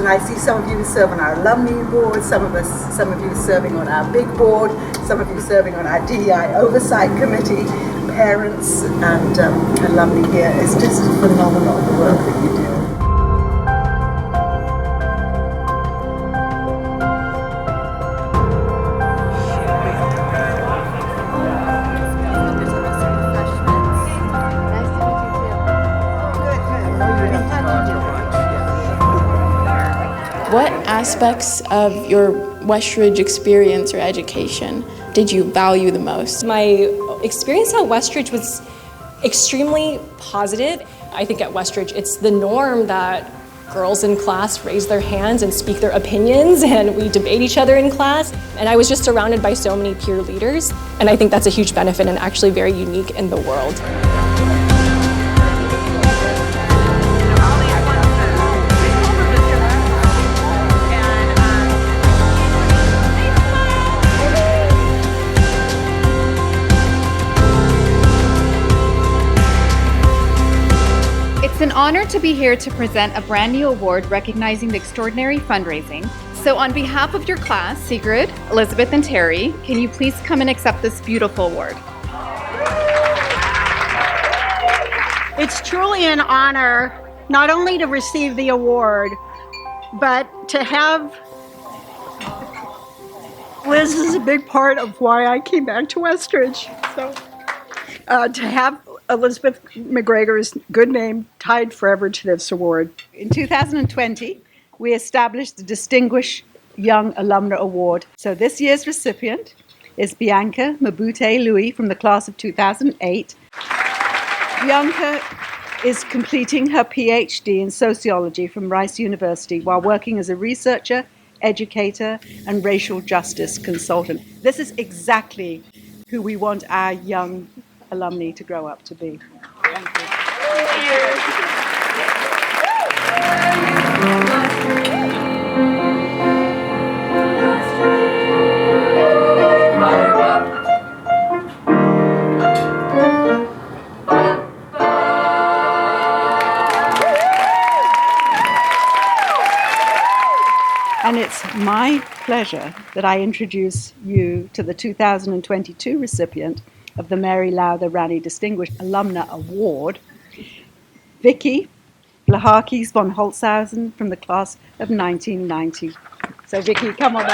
and I see some of you serve on our alumni board, some of you serving on our big board, some of you serving on our DEI oversight committee. Parents and alumni here, it's just phenomenal the work that you do. What aspects of your Westridge experience or education did you value the most? My experience at Westridge was extremely positive. I think at Westridge it's the norm that girls in class raise their hands and speak their opinions, and we debate each other in class. And I was just surrounded by so many peer leaders, and I think that's a huge benefit and actually very unique in the world. It's an honor to be here to present a brand new award recognizing the extraordinary fundraising. So on behalf of your class, Sigrid, Elizabeth, and Terry, can you please come and accept this beautiful award? It's truly an honor not only to receive the award, but to have Liz is a big part of why I came back to Westridge. So to have Elizabeth McGregor's good name tied forever to this award. In 2020, we established the Distinguished Young Alumna Award. So this year's recipient is Bianca Mabute-Louie from the class of 2008. Bianca is completing her PhD in sociology from Rice University while working as a researcher, educator, and racial justice consultant. This is exactly who we want our young alumni to grow up to be. Thank you. And it's my pleasure that I introduce you to the 2022 recipient of the Mary Lowther Ranney Distinguished Alumna Award, Vicki Vlachakis von Holzhausen from the class of 1990. So Vicki, come on up.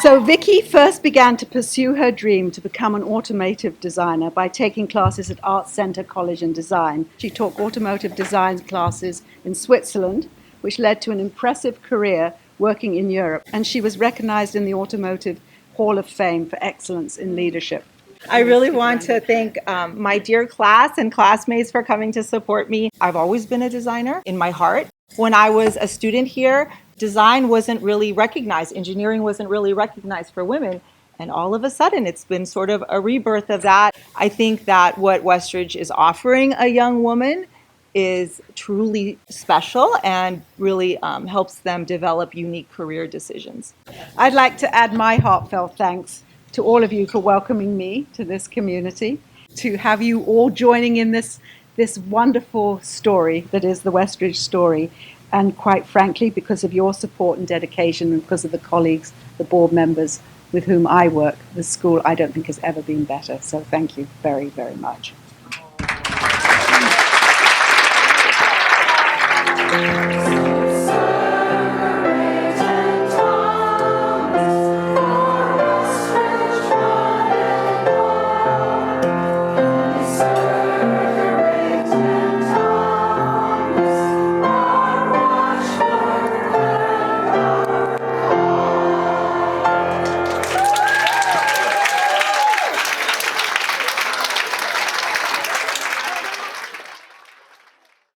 So Vicki first began to pursue her dream to become an automotive designer by taking classes at Art Center College in Design. She took automotive design classes in Switzerland, which led to an impressive career working in Europe, and she was recognized in the Automotive Hall of Fame for excellence in leadership. I really want to thank my dear class and classmates for coming to support me. I've always been a designer in my heart. When I was a student here, design wasn't really recognized. Engineering wasn't really recognized for women. And all of a sudden, it's been sort of a rebirth of that. I think that what Westridge is offering a young woman is truly special and really helps them develop unique career decisions. I'd like to add my heartfelt thanks to all of you for welcoming me to this community, to have you all joining in this wonderful story that is the Westridge story. And quite frankly, because of your support and dedication and because of the colleagues, the board members with whom I work, the school I don't think has ever been better. So thank you very, very much.